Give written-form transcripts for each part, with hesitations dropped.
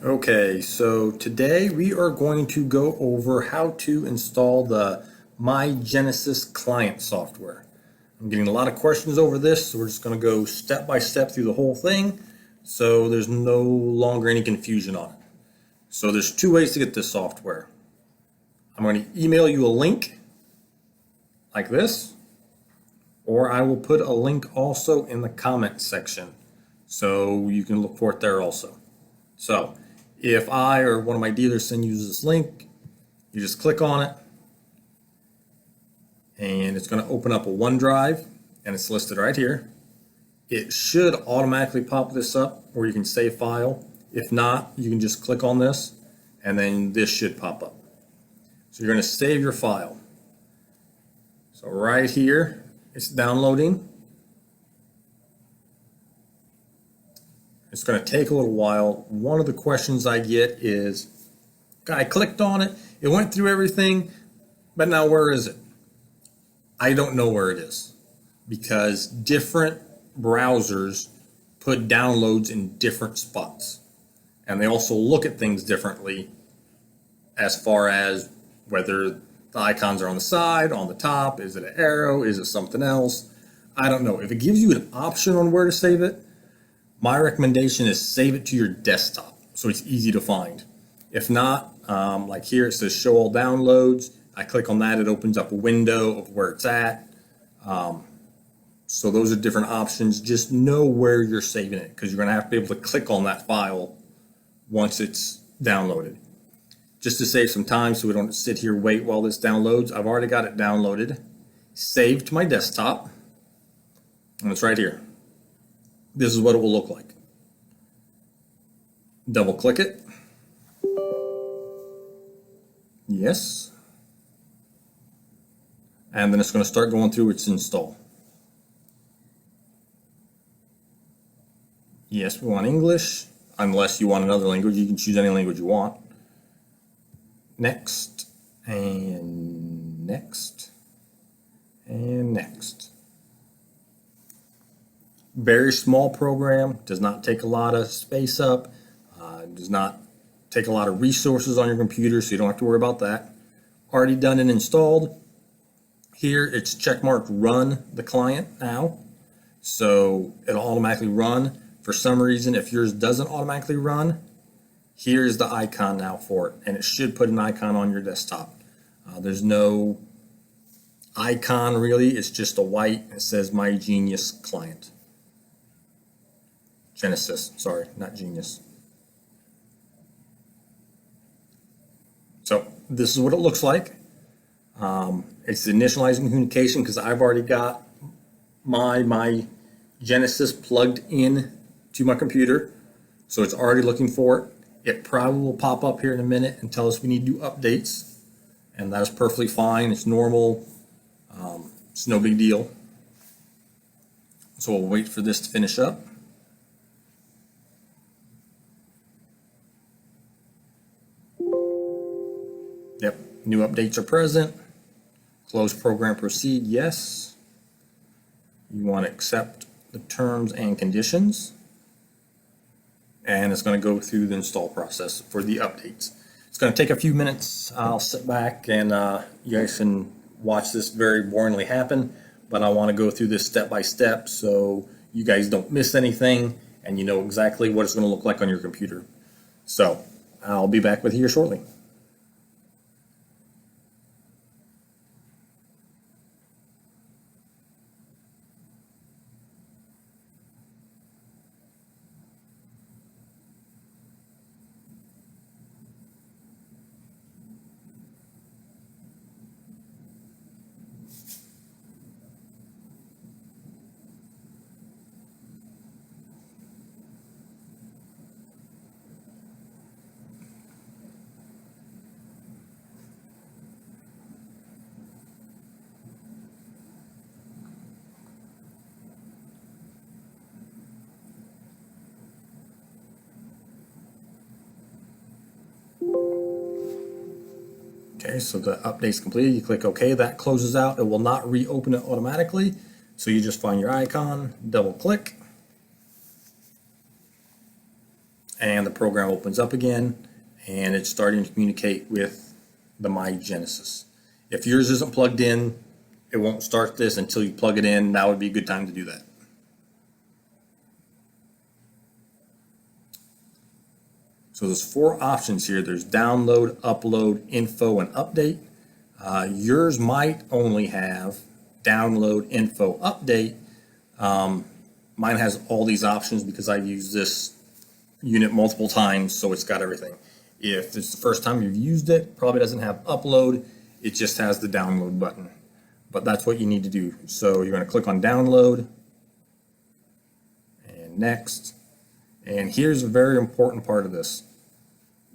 Okay, so today we are going to go over how to install the My Genesis client software. I'm getting a lot of questions over this, so we're just going to go step by step through the whole thing so there's no longer any confusion on it. So there's two ways to get this software. I'm going to email you a link like this, or I will put a link also in the comment section so you can look for it there also. So if I or one of my dealers send you this link, you just click on it and it's going to open up a OneDrive and it's listed right here. It should automatically pop this up where you can save file. If not, you can just click on this and then this should pop up. So you're going to save your file. So right here, it's downloading. It's going to take a little while. One of the questions I get is, I clicked on it, it went through everything, but now where is it? I don't know where it is because different browsers put downloads in different spots. And they also look at things differently as far as whether the icons are on the side, on the top, is it an arrow, is it something else? I don't know. If it gives you an option on where to save it, my recommendation is save it to your desktop so it's easy to find. If not, like here it says show all downloads. I click on that, it opens up a window of where it's at. So those are different options. Just know where you're saving it because you're going to have to be able to click on that file once it's downloaded. Just to save some time so we don't sit here wait while this downloads, I've already got it downloaded, saved to my desktop, and it's right here. This is what it will look like. Double click it. Yes. And then it's going to start going through its install. Yes, we want English. Unless you want another language, you can choose any language you want. Next, and next, and next. Very small program, does not take a lot of space up, does not take a lot of resources on your computer, so you don't have to worry about that. Already done and installed. Here it's checkmarked run the client now, so it'll automatically run. For some reason, if yours doesn't automatically run, here's the icon now for it, and it should put an icon on your desktop. There's no icon really, it's just a white, it says My Genius Client. Genesis, sorry, not Genius. So this is what it looks like. It's initializing communication because I've already got my Genesis plugged in to my computer, so it's already looking for it. It probably will pop up here in a minute and tell us we need to do updates, and that is perfectly fine. It's normal. It's no big deal. So we'll wait for this to finish up. Yep, new updates are present. Close program, proceed, yes. You want to accept the terms and conditions. And it's going to go through the install process for the updates. It's going to take a few minutes. I'll sit back and you guys can watch this very boringly happen, but I want to go through this step by step so you guys don't miss anything and you know exactly what it's going to look like on your computer. So I'll be back with you here shortly. Okay, so the update's completed. You click OK, that closes out. It will not reopen it automatically. So you just find your icon, double click, and the program opens up again, and it's starting to communicate with the My Genesis. If yours isn't plugged in, it won't start this until you plug it in. Now would be a good time to do that. So there's 4 options here. There's download, upload, info, and update. Yours might only have download, info, update. Mine has all these options because I've used this unit multiple times, so it's got everything. If it's the first time you've used it, probably doesn't have upload. It just has the download button. But that's what you need to do. So you're going to click on download and next. And here's a very important part of this,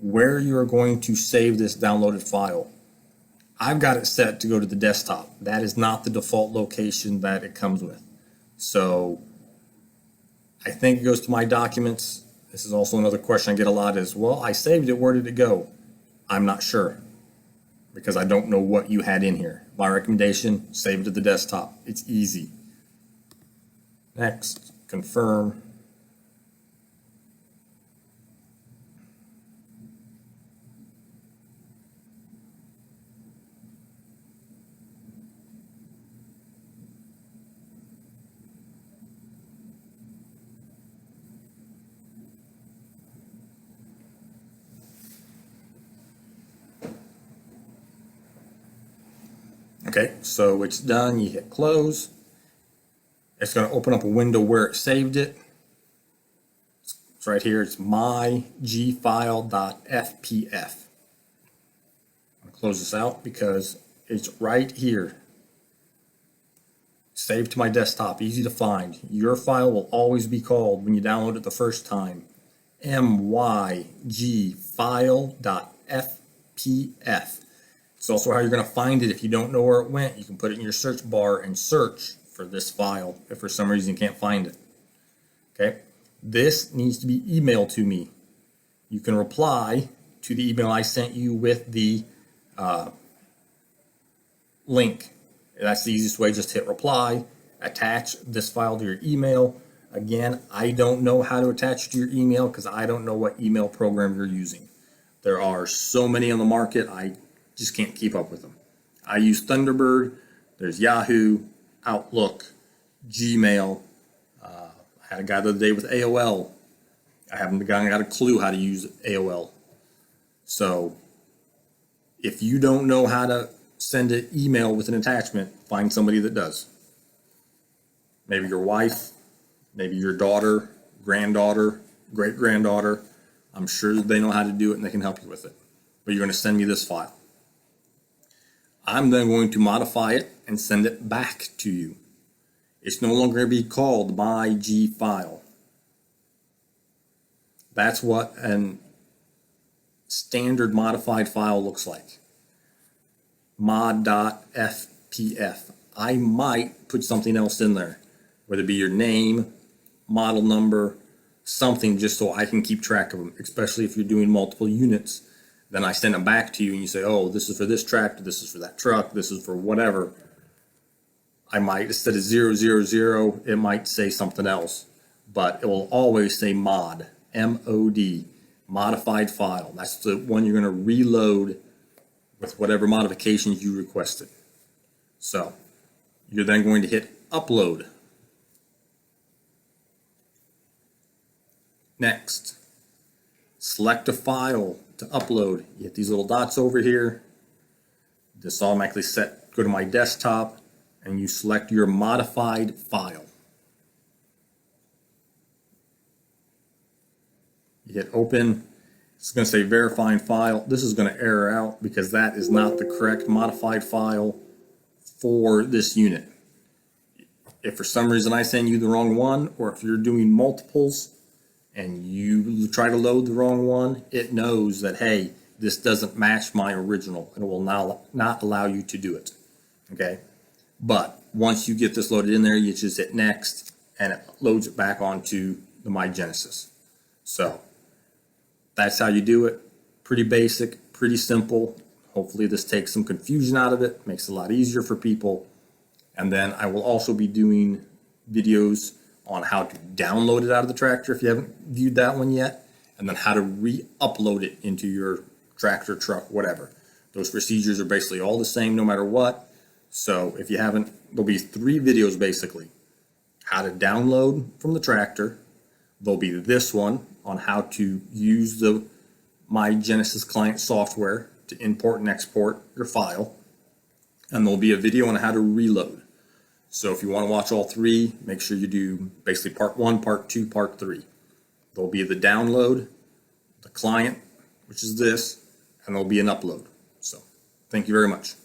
where you're going to save this downloaded file. I've got it set to go to the desktop. That is not the default location that it comes with. So I think it goes to my documents. This is also another question I get a lot is, well, I saved it, where did it go? I'm not sure because I don't know what you had in here. My recommendation, save it to the desktop. It's easy. Next, confirm. Okay, so it's done. You hit close. It's going to open up a window where it saved it. It's right here. It's mygfile.fpf. I'll close this out because it's right here. Saved to my desktop, easy to find. Your file will always be called when you download it the first time, mygfile.fpf. It's also how you're going to find it if you don't know where it went. You can put it in your search bar and search for this file if for some reason you can't find it. Okay, this needs to be emailed to me. You can reply to the email I sent you with the link. That's the easiest way. Just hit reply, attach this file to your email. Again, I don't know how to attach it to your email because I don't know what email program you're using. There are so many on the market, I just can't keep up with them. I use Thunderbird. There's Yahoo, Outlook, Gmail. I had a guy the other day with AOL. I haven't got a clue how to use AOL. So if you don't know how to send an email with an attachment, find somebody that does. Maybe your wife, maybe your daughter, granddaughter, great-granddaughter. I'm sure they know how to do it and they can help you with it. But you're going to send me this file. I'm then going to modify it and send it back to you. It's no longer going to be called mygfile. That's what a standard modified file looks like. mod.fpf. I might put something else in there, whether it be your name, model number, something just so I can keep track of them, especially if you're doing multiple units. Then I send them back to you and you say, oh, this is for this tractor, this is for that truck, this is for whatever. I might, instead of 000, it might say something else, but it will always say mod, M-O-D, modified file. That's the one you're going to reload with whatever modifications you requested. So you're then going to hit upload. Next, select a file to upload. You hit these little dots over here. This automatically go to my desktop, and you select your modified file. You hit open. It's going to say verifying file. This is going to error out because that is not the correct modified file for this unit. If for some reason I send you the wrong one, or if you're doing multiples and you try to load the wrong one, it knows that, hey, this doesn't match my original, and it will not allow you to do it. Okay? But once you get this loaded in there, you just hit next, and it loads it back onto the My Genesis. So that's how you do it. Pretty basic, pretty simple. Hopefully this takes some confusion out of it, makes it a lot easier for people. And then I will also be doing videos on how to download it out of the tractor if you haven't viewed that one yet. and then how to re-upload it into your tractor, truck, whatever. Those procedures are basically all the same no matter what. So if you haven't, there'll be 3 videos basically. How to download from the tractor. There'll be this one on how to use the My Genesis client software to import and export your file. And there'll be a video on how to reload. So if you want to watch all 3, make sure you do basically part 1, part 2, part 3. There'll be the download, the client, which is this, and there'll be an upload. So thank you very much.